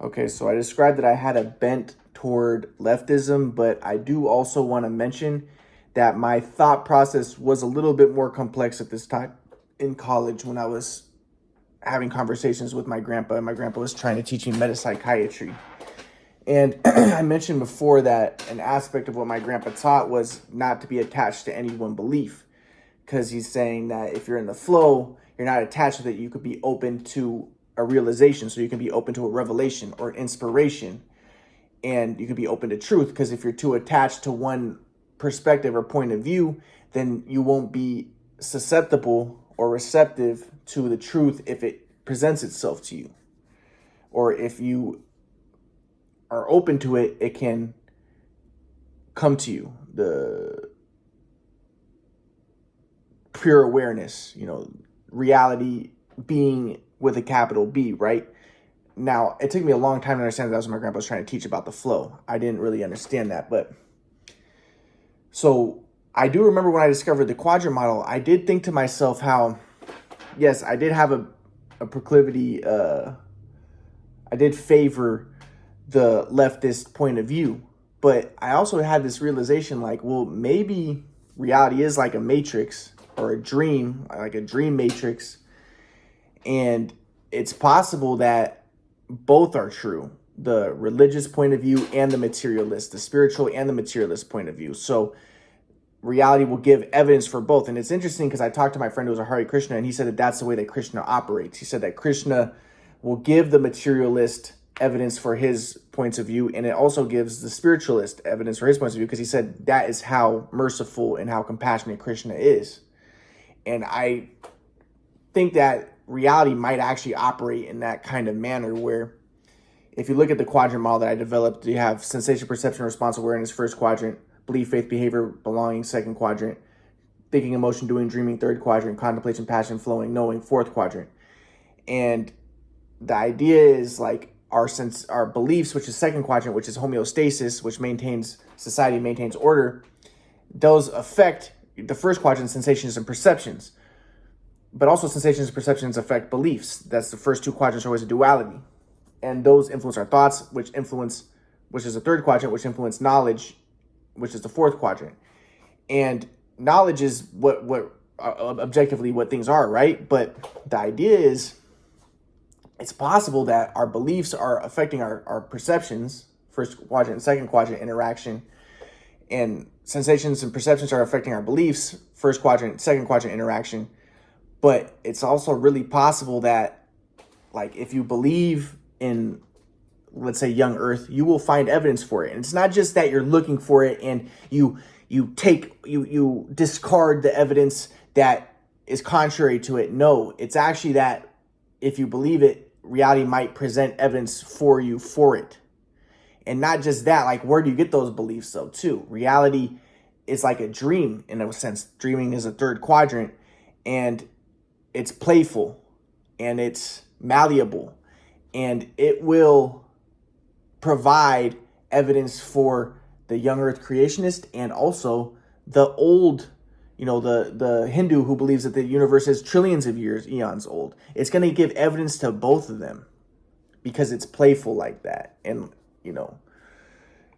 Okay, so I described that I had a bent toward leftism, but I do also want to mention that my thought process was a little bit more complex at this time in college when I was having conversations with my grandpa, and my grandpa was trying to teach me metapsychiatry. And I mentioned before that an aspect of what my grandpa taught was not to be attached to any one belief, because he's saying that if you're in the flow, you're not attached to it. You could be open to a realization. So you can be open to a revelation or an inspiration, and you could be open to truth. Because if you're too attached to one perspective or point of view, then you won't be susceptible or receptive to the truth if it presents itself to you. Or if you are open to it, it can come to you. The pure awareness, reality being with a capital B, right? Now, it took me a long time to understand that was what my grandpa was trying to teach about the flow. I didn't really understand that. But so I do remember when I discovered the quadrant model, I did think to myself how, yes, I did have a proclivity. I did favor the leftist point of view. But I also had this realization like, well, maybe reality is like a matrix or a dream, like a dream matrix. And it's possible that both are true, the religious point of view and the materialist, the spiritual and the materialist point of view. So reality will give evidence for both. And it's interesting because I talked to my friend who was a Hare Krishna, and he said that that's the way that Krishna operates. He said that Krishna will give the materialist evidence for his points of view, and it also gives the spiritualist evidence for his points of view, because he said that is how merciful and how compassionate Krishna is. And I think that reality might actually operate in that kind of manner, where if you look at the quadrant model that I developed, you have sensation, perception, response, awareness, first quadrant, belief, faith, behavior, belonging, second quadrant, thinking, emotion, doing, dreaming, third quadrant, contemplation, passion, flowing, knowing, fourth quadrant. And the idea is like our beliefs, which is second quadrant, which is homeostasis, which maintains society, maintains order, those affect the first quadrant, sensations and perceptions. But also sensations and perceptions affect beliefs. That's the first two quadrants are always a duality. And those influence our thoughts, which is the third quadrant, which influence knowledge, which is the fourth quadrant. And knowledge is what objectively what things are, right? But the idea is it's possible that our beliefs are affecting our perceptions, first quadrant and second quadrant interaction, and sensations and perceptions are affecting our beliefs, first quadrant, second quadrant interaction. But it's also really possible that, like, if you believe in, let's say, young Earth, you will find evidence for it. And it's not just that you're looking for it and you discard the evidence that is contrary to it. No, it's actually that if you believe it, reality might present evidence for you for it. And not just that, like, where do you get those beliefs though, too? Reality is like a dream in a sense. Dreaming is a third quadrant, and it's playful and it's malleable, and it will provide evidence for the young Earth creationist and also the old, the Hindu who believes that the universe is trillions of years, eons old. It's going to give evidence to both of them because it's playful like that. And,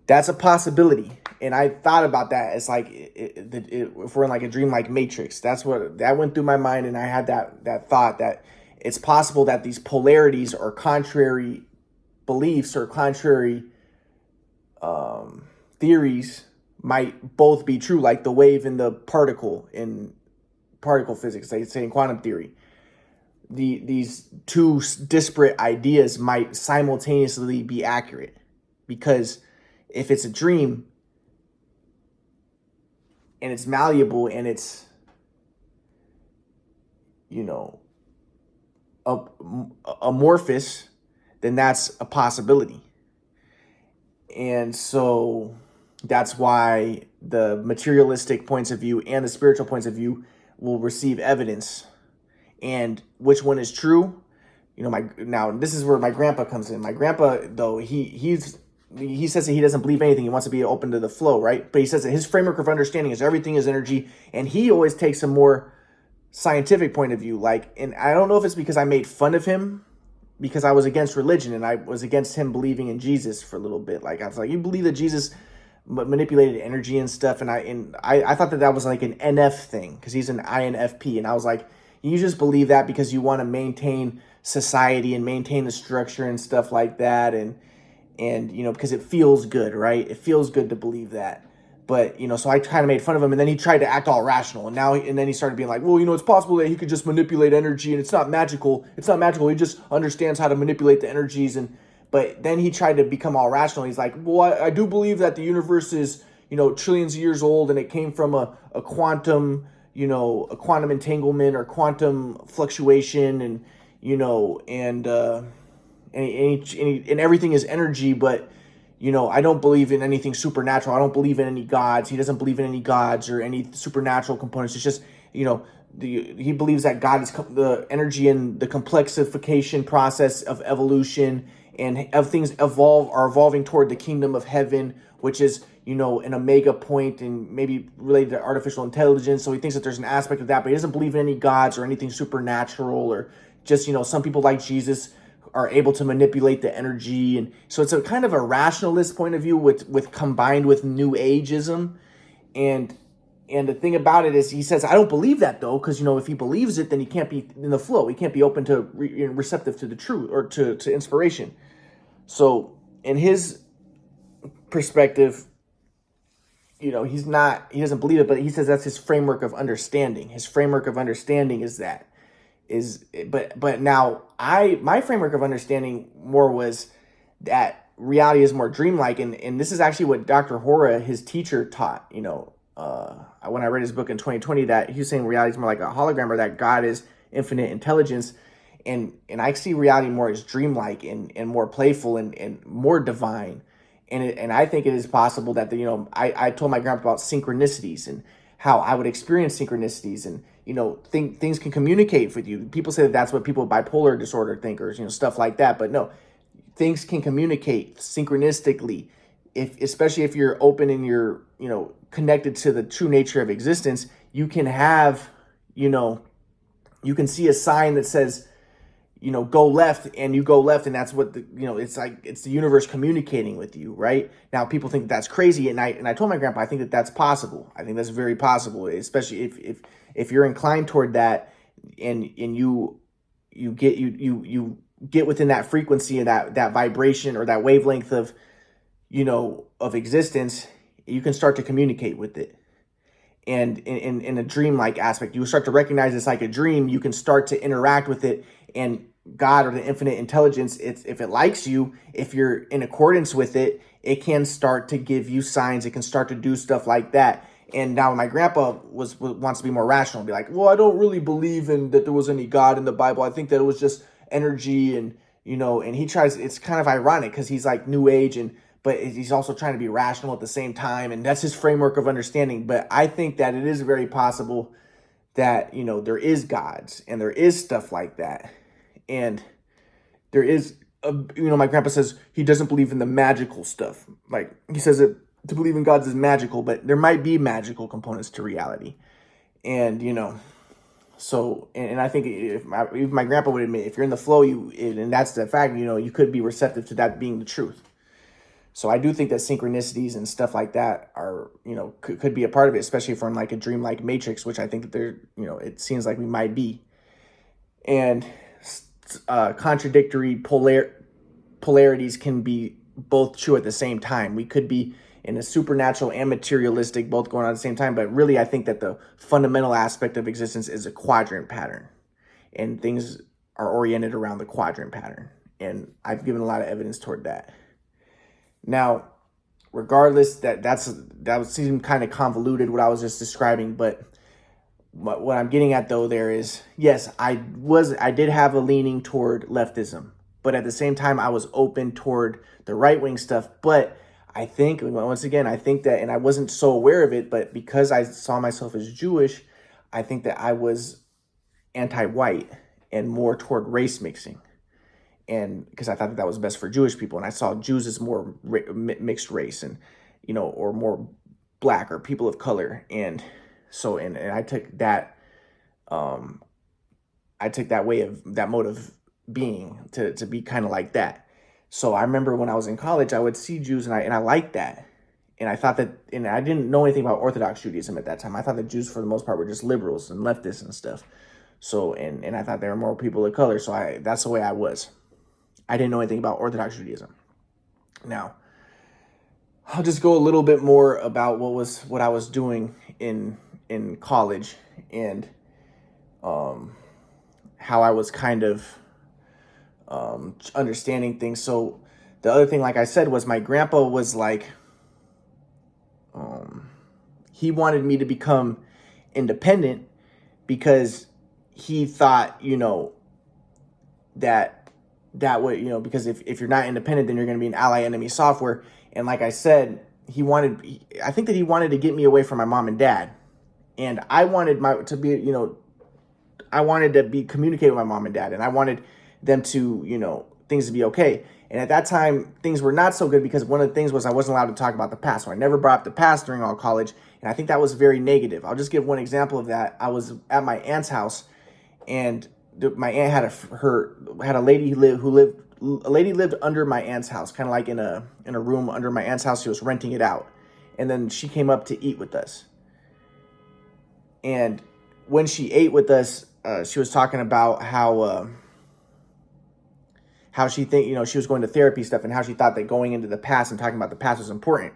that's a possibility. And I thought about that as like, if we're in like a dream-like matrix, that went through my mind. And I had that thought that it's possible that these polarities or contrary beliefs or contrary theories might both be true, like the wave and the particle in particle physics, they say in quantum theory. These two disparate ideas might simultaneously be accurate, because if it's a dream and it's malleable and it's, amorphous, then that's a possibility. And so that's why the materialistic points of view and the spiritual points of view will receive evidence. And which one is true? Now this is where my grandpa comes in. My grandpa, though, he says that he doesn't believe anything. He wants to be open to the flow, right? But he says that his framework of understanding is everything is energy. And he always takes a more scientific point of view. And I don't know if it's because I made fun of him because I was against religion and I was against him believing in Jesus for a little bit. Like I was like, you believe that Jesus manipulated energy and stuff, and I thought that that was like an NF thing because he's an INFP, and I was like, you just believe that because you want to maintain society and maintain the structure and stuff like that, and you know, because it feels good, right? It feels good to believe that. But you know, so I kind of made fun of him, and then he tried to act all rational, and then he started being like, well, you know, it's possible that he could just manipulate energy, and it's not magical. It's not magical. He just understands how to manipulate the energies, and but then he tried to become all rational. He's like, well, I do believe that the universe is, you know, trillions of years old, and it came from a quantum, you know, a quantum entanglement or quantum fluctuation, and you know, and everything is energy, but you know, I don't believe in anything supernatural. I don't believe in any gods. He doesn't believe in any gods or any supernatural components. It's just, you know, he believes that God is the energy and the complexification process of evolution, and of things are evolving toward the kingdom of heaven, which is, you know, an omega point and maybe related to artificial intelligence. So he thinks that there's an aspect of that, but he doesn't believe in any gods or anything supernatural, or just, you know, some people like Jesus are able to manipulate the energy. And so it's a kind of a rationalist point of view with combined with new ageism. And the thing about it is, he says, I don't believe that though, because, you know, if he believes it, then he can't be in the flow. He can't be open to receptive to the truth or to inspiration. So in his perspective, you know, he doesn't believe it, but he says that's his framework of understanding. His framework of understanding is that but now my framework of understanding more was that reality is more dreamlike, and this is actually what Dr. Hora, his teacher, taught. You know, when I read his book in 2020, that he was saying reality is more like a hologram, or that God is infinite intelligence, and I see reality more as dreamlike and more playful and more divine. And I think it is possible that you know, I told my grandpa about synchronicities and how I would experience synchronicities, and you know, things can communicate with you. People say that that's what people with bipolar disorder think, or you know, stuff like that. But no, things can communicate synchronistically, especially if you're open and you're, you know, connected to the true nature of existence. You can have, you know, you can see a sign that says, you know, go left, and you go left, and that's what the, you know, it's like it's the universe communicating with you, right? Now people think that's crazy, and I told my grandpa I think that that's possible. I think that's very possible, especially if you're inclined toward that, and you get within that frequency and that vibration or that wavelength of, you know, of existence, you can start to communicate with it. And in a dreamlike aspect, you start to recognize it's like a dream. You can start to interact with it, and God, or the infinite intelligence, if it likes you, if you're in accordance with it, it can start to give you signs. It can start to do stuff like that. And now my grandpa wants to be more rational and be like, well, I don't really believe in that there was any God in the Bible. I think that it was just energy, and you know, and he tries. It's kind of ironic because he's like new age, but he's also trying to be rational at the same time, and that's his framework of understanding. But I think that it is very possible that, you know, there is gods and there is stuff like that, and there is you know, my grandpa says he doesn't believe in the magical stuff. Like he says that to believe in gods is magical, but there might be magical components to reality, and you know. So, and I think if my grandpa would admit, if you're in the flow, and that's the fact, you know, you could be receptive to that being the truth. So I do think that synchronicities and stuff like that are, you know, could be a part of it, especially from like a dreamlike matrix, which I think that they're, you know, it seems like we might be. And contradictory polarities can be both true at the same time. We could be in a supernatural and materialistic both going on at the same time, but really I think that the fundamental aspect of existence is a quadrant pattern, and things are oriented around the quadrant pattern. And I've given a lot of evidence toward that. Now, regardless, that seemed kind of convoluted what I was just describing, but what I'm getting at though there is, yes, I did have a leaning toward leftism, but at the same time I was open toward the right-wing stuff. But I think, once again, I think that, and I wasn't so aware of it, but because I saw myself as Jewish, I think that I was anti-white and more toward race mixing. And because I thought that was best for Jewish people, and I saw Jews as more mixed race, and you know, or more black or people of color, and so and I took that, I took that way of that mode of being to be kind of like that. So I remember when I was in college, I would see Jews and I liked that. And I thought that, and I didn't know anything about Orthodox Judaism at that time. I thought that Jews for the most part were just liberals and leftists and stuff. So, and I thought there were more people of color. So that's the way I was. I didn't know anything about Orthodox Judaism. Now, I'll just go a little bit more about what I was doing in college, and how I was kind of understanding things. So the other thing, like I said, was my grandpa was like, he wanted me to become independent because he thought, that would, because if you're not independent, then you're going to be an ally enemy software. And like I said, I think that he wanted to get me away from my mom and dad. And I wanted I wanted to be communicating with my mom and dad, and I wanted them to, things to be okay. And at that time, things were not so good because one of the things was I wasn't allowed to talk about the past. So I never brought up the past during all college. And I think that was very negative. I'll just give one example of that. I was at my aunt's house, and my aunt had a lady a lady lived under my aunt's house, kind of like in a room under my aunt's house. She was renting it out. And then she came up to eat with us. And when she ate with us, she was talking about how she she was going to therapy stuff, and how she thought that going into the past and talking about the past was important.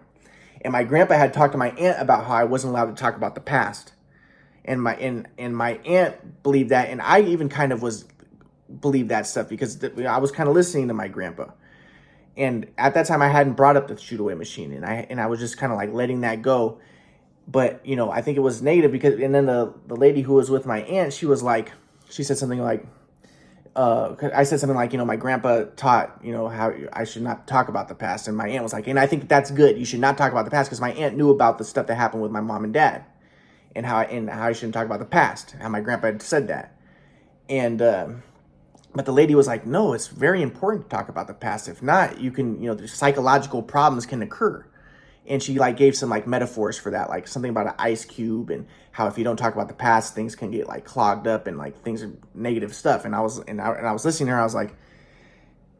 And my grandpa had talked to my aunt about how I wasn't allowed to talk about the past. And my aunt believed that, and I even kind of believed that stuff because I was kind of listening to my grandpa. And at that time, I hadn't brought up the shoot away machine, and I was just kind of like letting that go. But I think it was negative because, and then the lady who was with my aunt, she said something like, I said something like, my grandpa taught, how I should not talk about the past. And my aunt was like, and I think that's good. You should not talk about the past, because my aunt knew about the stuff that happened with my mom and dad, and how I shouldn't talk about the past, how my grandpa had said that. And, but the lady was like, no, it's very important to talk about the past. If not, you can, the psychological problems can occur. And she gave some metaphors for that, like something about an ice cube, and how if you don't talk about the past, things can get clogged up, and things are negative stuff. And I was listening to her. I was like,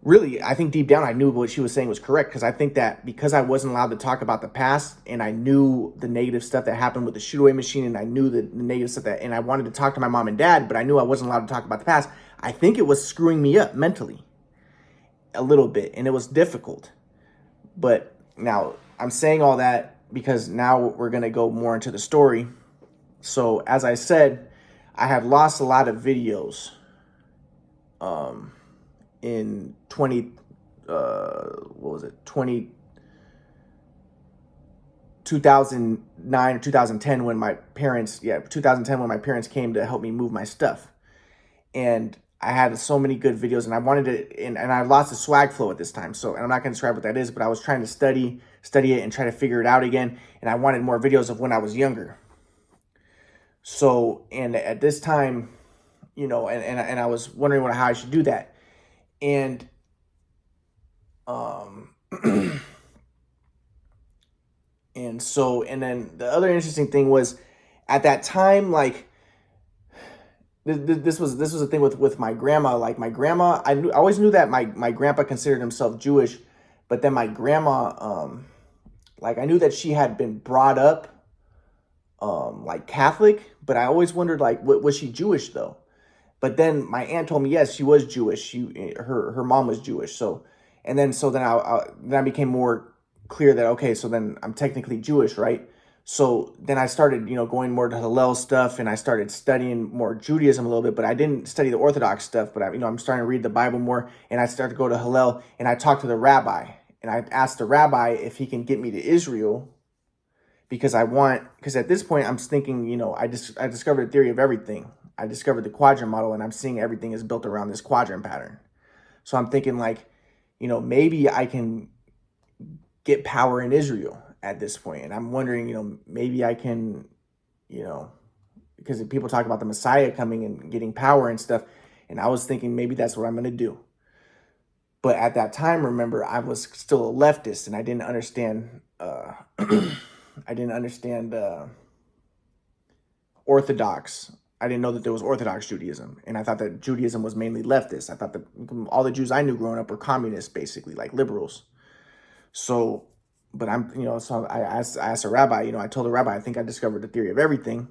really, I think deep down I knew what she was saying was correct, because I think that because I wasn't allowed to talk about the past, and I knew the negative stuff that happened with the shoot away machine, and I knew the negative stuff and I wanted to talk to my mom and dad, but I knew I wasn't allowed to talk about the past. I think it was screwing me up mentally a little bit, and it was difficult. But now, I'm saying all that because now we're going to go more into the story. So, as I said, I have lost a lot of videos in 2009 or 2010 when my parents came to help me move my stuff. And I had so many good videos, and I wanted to, and I lost the swag flow at this time. So, and I'm not going to describe what that is, but I was trying to study it and try to figure it out again. And I wanted more videos of when I was younger. So, and at this time, and I was wondering how I should do that. And, and so, and then the other interesting thing was at that time, this was the thing with my grandma. My grandma, I always knew that my grandpa considered himself Jewish, but then my grandma, I knew that she had been brought up Catholic, but I always wondered was she Jewish though? But then my aunt told me yes, she was Jewish. Her mom was Jewish. So then I became more clear that okay, so then I'm technically Jewish, right? So then I started, going more to Hillel stuff, and I started studying more Judaism a little bit, but I didn't study the Orthodox stuff, but I'm starting to read the Bible more, and I started to go to Hillel, and I talked to the rabbi, and I asked the rabbi if he can get me to Israel, because at this point I'm thinking, I discovered a theory of everything. I discovered the quadrant model, and I'm seeing everything is built around this quadrant pattern. So I'm thinking maybe I can get power in Israel at this point. And I'm wondering, maybe I can, because people talk about the Messiah coming and getting power and stuff. And I was thinking maybe that's what I'm going to do. But at that time, remember, I was still a leftist, and I didn't understand, Orthodox I didn't know that there was Orthodox Judaism, and I thought that Judaism was mainly leftist. I thought that all the Jews I knew growing up were communists, basically, like liberals. So, but so I asked a rabbi, I told the rabbi, I think I discovered the theory of everything.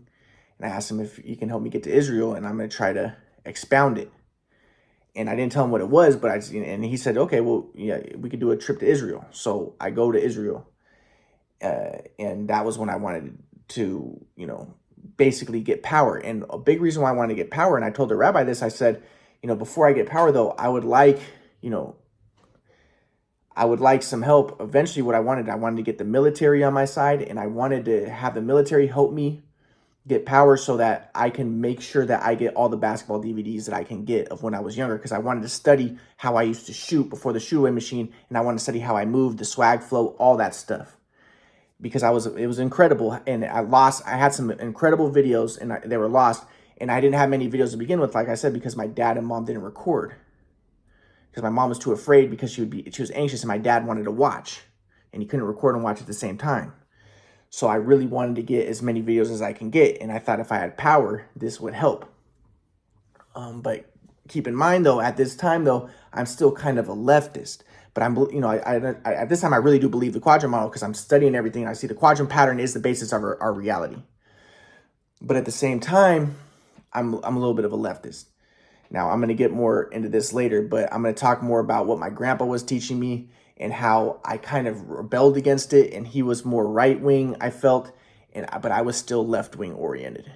And I asked him if he can help me get to Israel, and I'm going to try to expound it. And I didn't tell him what it was, but and he said, okay, well, yeah, we could do a trip to Israel. So I go to Israel, and that was when I wanted to, basically get power. And a big reason why I wanted to get power, and I told the rabbi this, I said, before I get power, though, I would like some help. Eventually, what I wanted to get the military on my side, and I wanted to have the military help me get power so that I can make sure that I get all the basketball DVDs that I can get of when I was younger, because I wanted to study how I used to shoot before the shoot away machine, and I wanted to study how I moved, the swag flow, all that stuff, because it was incredible. And I had some incredible videos, and they were lost, and I didn't have many videos to begin with, like I said, because my dad and mom didn't record, because my mom was too afraid, because she was anxious, and my dad wanted to watch, and he couldn't record and watch at the same time. So I really wanted to get as many videos as I can get, and I thought if I had power, this would help. But keep in mind, though, at this time, though, I'm still kind of a leftist. But at this time, I really do believe the quadrant model, because I'm studying everything. And I see the quadrant pattern is the basis of our reality. But at the same time, I'm a little bit of a leftist. Now, I'm going to get more into this later, but I'm going to talk more about what my grandpa was teaching me and how I kind of rebelled against it, and he was more right-wing, I felt, but I was still left-wing oriented.